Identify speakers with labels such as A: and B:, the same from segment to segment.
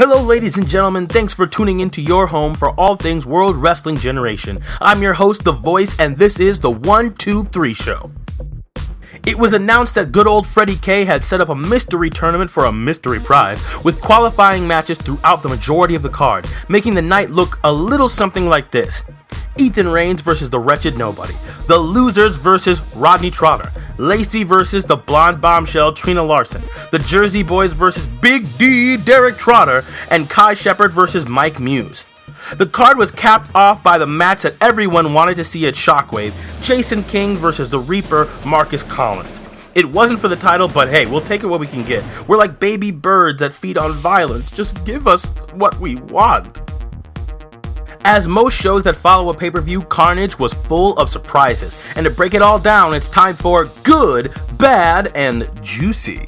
A: Hello ladies and gentlemen, thanks for tuning into your home for all things World Wrestling Generation. I'm your host, The Voice, and this is the 1, 2, 3 show. It was announced that good old Freddie K had set up a mystery tournament for a mystery prize, with qualifying matches throughout the majority of the card, making the night look a little something like this. Ethan Reigns versus the Wretched Nobody, the Losers versus Rodney Trotter, Lacey versus the Blonde Bombshell Trina Larson, the Jersey Boys versus Big D Derek Trotter, and Kai Shepherd versus Mike Muse. The card was capped off by the match that everyone wanted to see at Shockwave, Jason King versus the Reaper Marcus Collins. It wasn't for the title, but hey, we'll take it what we can get. We're like baby birds that feed on violence. Just give us what we want. As most shows that follow a pay-per-view, Carnage was full of surprises. And to break it all down, it's time for Good, Bad, and Juicy.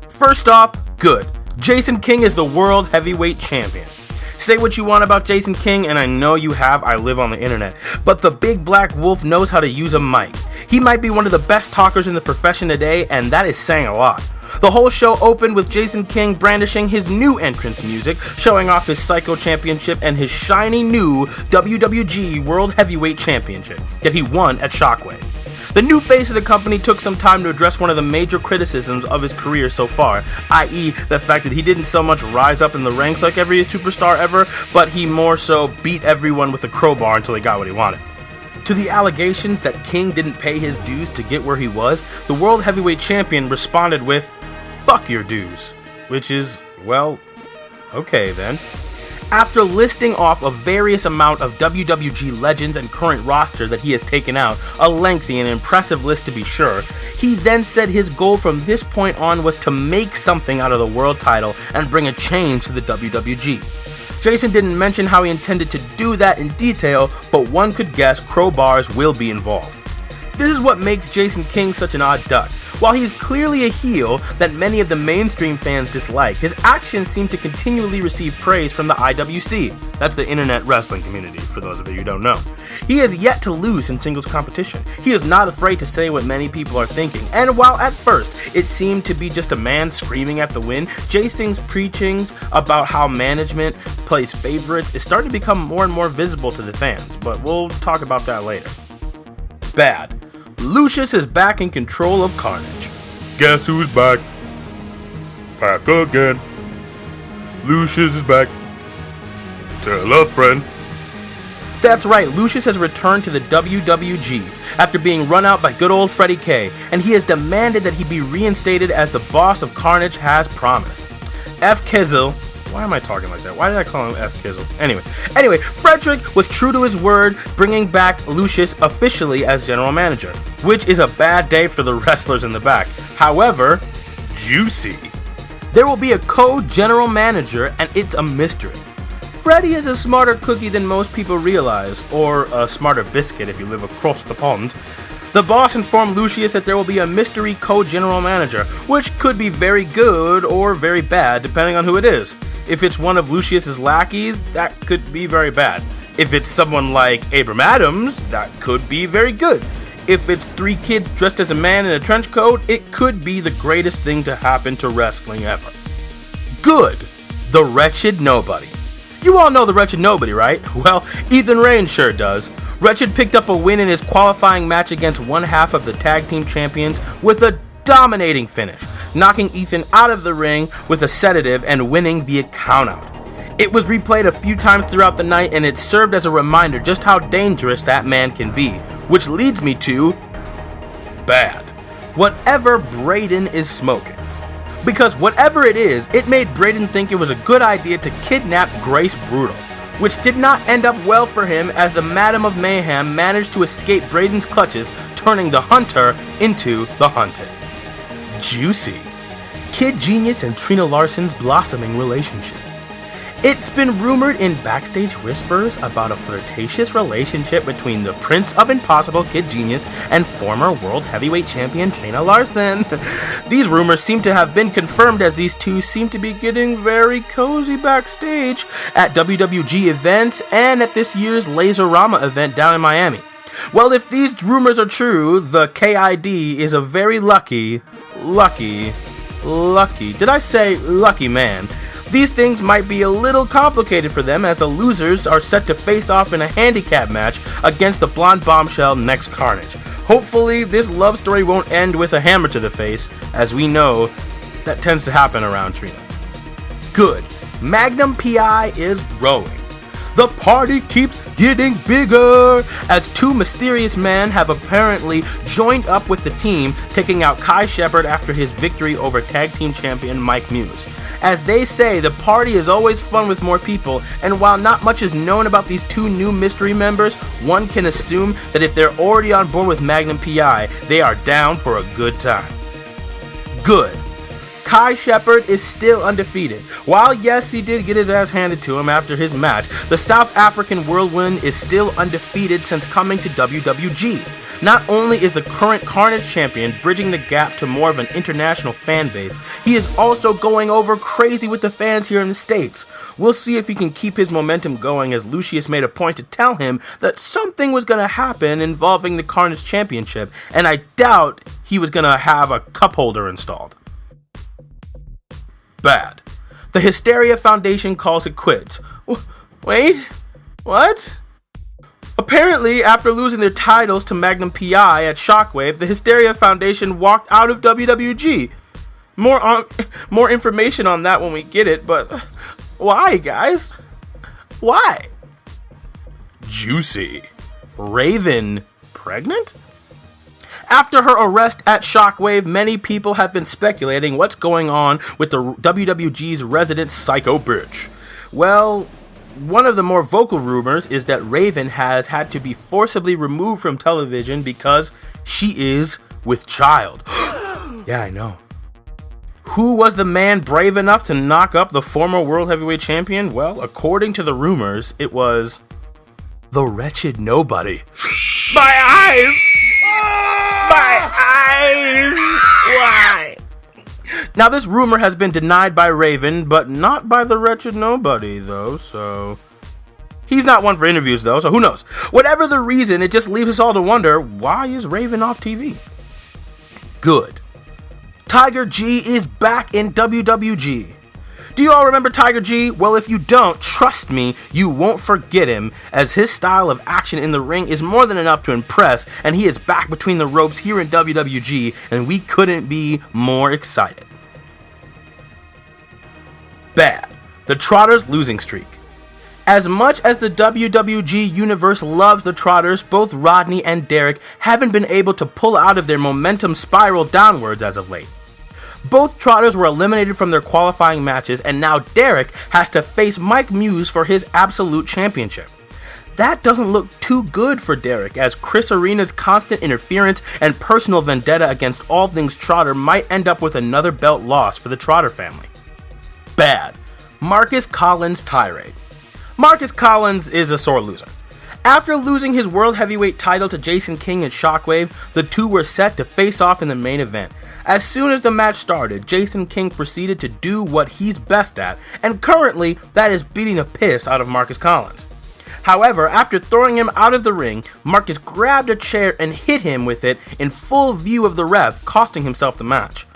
A: First off, good. Jason King is the World Heavyweight Champion. Say what you want about Jason King, and I know you have, I live on the internet, but the big black wolf knows how to use a mic. He might be one of the best talkers in the profession today, and that is saying a lot. The whole show opened with Jason King brandishing his new entrance music, showing off his Psycho Championship and his shiny new WWG World Heavyweight Championship that he won at Shockwave. The new face of the company took some time to address one of the major criticisms of his career so far, i.e. the fact that he didn't so much rise up in the ranks like every superstar ever, but he more so beat everyone with a crowbar until he got what he wanted. To the allegations that King didn't pay his dues to get where he was, the World Heavyweight Champion responded with, "Fuck your dues," which is, well, okay then. After listing off a various amount of WWG legends and current roster that he has taken out, a lengthy and impressive list to be sure, he then said his goal from this point on was to make something out of the world title and bring a change to the WWG. Jason didn't mention how he intended to do that in detail, but one could guess crowbars will be involved. This is what makes Jason King such an odd duck. While he's clearly a heel that many of the mainstream fans dislike, his actions seem to continually receive praise from the IWC. That's the internet wrestling community, for those of you who don't know. He has yet to lose in singles competition. He is not afraid to say what many people are thinking, and while at first it seemed to be just a man screaming at the wind, Jason's preachings about how management plays favorites is starting to become more and more visible to the fans, but we'll talk about that later. Bad. Lucius is back in control of Carnage.
B: Guess who's back? Back again. Lucius is back. Tell a friend.
A: That's right, Lucius has returned to the WWG after being run out by good old Freddie K, and he has demanded that he be reinstated as the boss of Carnage has promised. F. Kizzle. Why am I talking like that? Why did I call him F. Kizzle? Anyway, Frederick was true to his word, bringing back Lucius officially as general manager, which is a bad day for the wrestlers in the back. However, juicy. There will be a co-general manager, and it's a mystery. Freddie is a smarter cookie than most people realize, or a smarter biscuit if you live across the pond. The boss informed Lucius that there will be a mystery co-general manager, which could be very good or very bad depending on who it is. If it's one of Lucius's lackeys, that could be very bad. If it's someone like Abram Adams, that could be very good. If it's 3 kids dressed as a man in a trench coat, it could be the greatest thing to happen to wrestling ever. Good. The Wretched Nobody. You all know the Wretched Nobody, right? Well, Ethan Reigns sure does. Wretched picked up a win in his qualifying match against one half of the tag team champions with a dominating finish, knocking Ethan out of the ring with a sedative and winning via countout. It was replayed a few times throughout the night, and it served as a reminder just how dangerous that man can be, which leads me to bad. Whatever Braden is smoking. Because whatever it is, it made Braden think it was a good idea to kidnap Grace Brutal, which did not end up well for him as the Madam of Mayhem managed to escape Braden's clutches, turning the hunter into the hunted. Juicy. Kid Genius and Trina Larson's blossoming relationship. It's been rumored in backstage whispers about a flirtatious relationship between the Prince of Impossible Kid Genius and former World Heavyweight Champion Trina Larson. These rumors seem to have been confirmed as these two seem to be getting very cozy backstage at WWG events and at this year's Laser-Rama event down in Miami. Well, if these rumors are true, the KID is a very lucky, did I say lucky man? These things might be a little complicated for them as the losers are set to face off in a handicap match against the blonde bombshell next Carnage. Hopefully, this love story won't end with a hammer to the face, as we know that tends to happen around Trina. Good. Magnum PI is growing. The party keeps getting bigger as two mysterious men have apparently joined up with the team, taking out Kai Shepherd after his victory over tag team champion Mike Muse. As they say, the party is always fun with more people, and while not much is known about these two new mystery members, one can assume that if they're already on board with Magnum PI, they are down for a good time. Good. Kai Shepherd is still undefeated. While yes, he did get his ass handed to him after his match, the South African whirlwind is still undefeated since coming to WWG. Not only is the current Carnage champion bridging the gap to more of an international fan base, he is also going over crazy with the fans here in the States. We'll see if he can keep his momentum going, as Lucius made a point to tell him that something was going to happen involving the Carnage championship, and I doubt he was going to have a cup holder installed. Bad. The Hysteria Foundation calls it quits. Wait? What? Apparently, after losing their titles to Magnum PI at Shockwave, the Hysteria Foundation walked out of WWG. More information on that when we get it, but why, guys? Why?
B: Juicy.
A: Raven pregnant? After her arrest at Shockwave, many people have been speculating what's going on with the WWG's resident psycho bitch. Well, one of the more vocal rumors is that Raven has had to be forcibly removed from television because she is with child. Yeah, I know. Who was the man brave enough to knock up the former World Heavyweight Champion? Well, according to the rumors, it was the wretched nobody. My eyes! My eyes! Why? Now, this rumor has been denied by Raven, but not by the wretched nobody, though, so... He's not one for interviews, though, so who knows? Whatever the reason, it just leaves us all to wonder, why is Raven off TV? Good. Tiger G is back in WWG. Do you all remember Tiger G? Well, if you don't, trust me, you won't forget him, as his style of action in the ring is more than enough to impress, and he is back between the ropes here in WWG, and we couldn't be more excited. Bad. The Trotters' losing streak. As much as the WWG universe loves the Trotters, both Rodney and Derek haven't been able to pull out of their momentum spiral downwards as of late. Both Trotters were eliminated from their qualifying matches, and now Derek has to face Mike Muse for his absolute championship. That doesn't look too good for Derek, as Chris Arena's constant interference and personal vendetta against all things Trotter might end up with another belt loss for the Trotter family. Bad. Marcus Collins' tirade. Marcus Collins is a sore loser. After losing his World Heavyweight title to Jason King at Shockwave, the two were set to face off in the main event. As soon as the match started, Jason King proceeded to do what he's best at, and currently, that is beating the piss out of Marcus Collins. However, after throwing him out of the ring, Marcus grabbed a chair and hit him with it in full view of the ref, costing himself the match.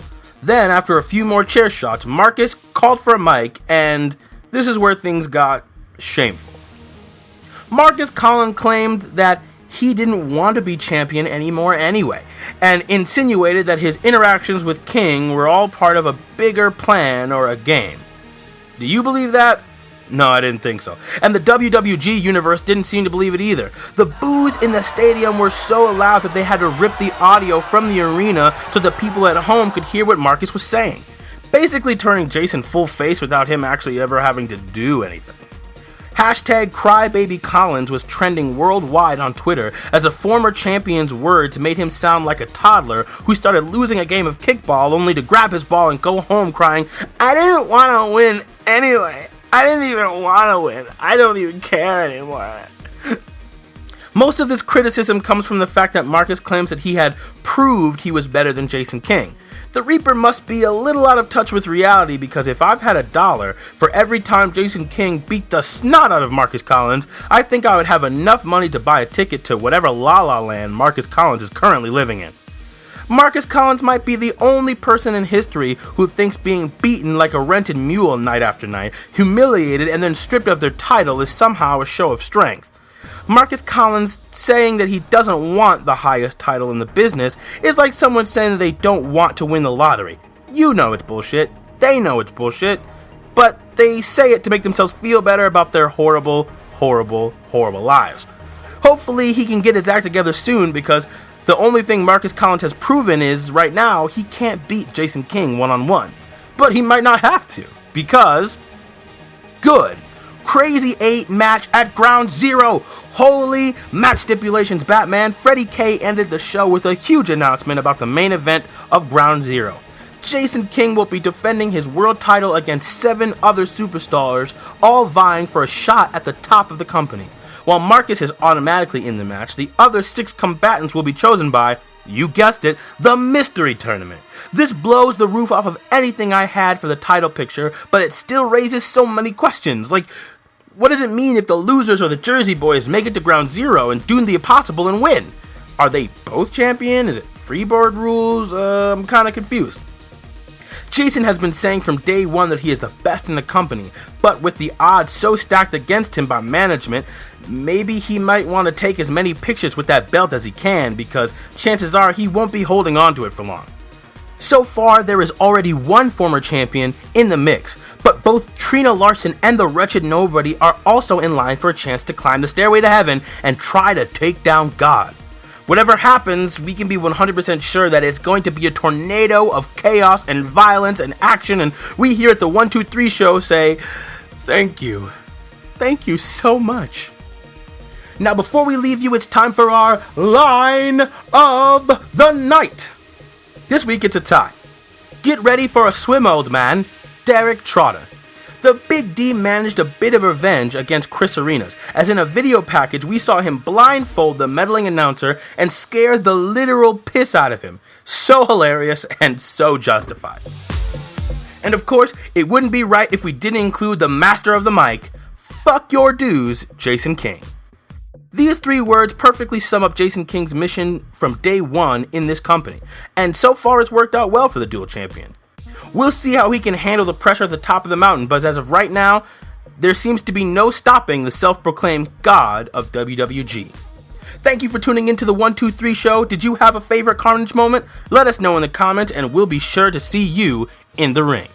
A: Then, after a few more chair shots, Marcus called for a mic, and this is where things got shameful. Marcus Collins claimed that he didn't want to be champion anymore anyway, and insinuated that his interactions with King were all part of a bigger plan or a game. Do you believe that? No, I didn't think so. And the WWG universe didn't seem to believe it either. The boos in the stadium were so loud that they had to rip the audio from the arena so the people at home could hear what Marcus was saying, basically turning Jason full face without him actually ever having to do anything. Hashtag CrybabyCollins was trending worldwide on Twitter as a former champion's words made him sound like a toddler who started losing a game of kickball only to grab his ball and go home crying, "I didn't want to win anyway. I didn't even want to win. I don't even care anymore." Most of this criticism comes from the fact that Marcus claims that he had proved he was better than Jason King. The Reaper must be a little out of touch with reality, because if I've had $1 for every time Jason King beat the snot out of Marcus Collins, I think I would have enough money to buy a ticket to whatever La La Land Marcus Collins is currently living in. Marcus Collins might be the only person in history who thinks being beaten like a rented mule night after night, humiliated and then stripped of their title is somehow a show of strength. Marcus Collins saying that he doesn't want the highest title in the business is like someone saying that they don't want to win the lottery. You know it's bullshit. They know it's bullshit. But they say it to make themselves feel better about their horrible, horrible, horrible lives. Hopefully he can get his act together soon, because the only thing Marcus Collins has proven is, right now, he can't beat Jason King one-on-one. But he might not have to, because... good. Crazy 8 match at Ground Zero. Holy match stipulations, Batman. Freddie K ended the show with a huge announcement about the main event of Ground Zero. Jason King will be defending his world title against 7 other superstars, all vying for a shot at the top of the company. While Marcus is automatically in the match, the other 6 combatants will be chosen by, you guessed it, the Mystery Tournament. This blows the roof off of anything I had for the title picture, but it still raises so many questions. Like, what does it mean if the losers or the Jersey Boys make it to Ground Zero and do the impossible and win? Are they both champion? Is it freeboard rules? I'm kinda confused. Jason has been saying from day one that he is the best in the company, but with the odds so stacked against him by management, maybe he might want to take as many pictures with that belt as he can, because chances are he won't be holding on to it for long. So far, there is already one former champion in the mix, but both Trina Larson and the Wretched Nobody are also in line for a chance to climb the stairway to heaven and try to take down God. Whatever happens, we can be 100% sure that it's going to be a tornado of chaos and violence and action, and we here at the 123 show say, thank you. Thank you so much. Now before we leave you, it's time for our Line of the Night. This week it's a tie. Get ready for a swim, old man, Derek Trotter. The Big D managed a bit of revenge against Chris Arenas, as in a video package we saw him blindfold the meddling announcer and scare the literal piss out of him. So hilarious and so justified. And of course, it wouldn't be right if we didn't include the master of the mic, fuck your dues, Jason King. These 3 words perfectly sum up Jason King's mission from day one in this company, and so far it's worked out well for the dual champion. We'll see how he can handle the pressure at the top of the mountain, but as of right now, there seems to be no stopping the self-proclaimed god of WWG. Thank you for tuning into the 123 show. Did you have a favorite Carnage moment? Let us know in the comments, and we'll be sure to see you in the ring.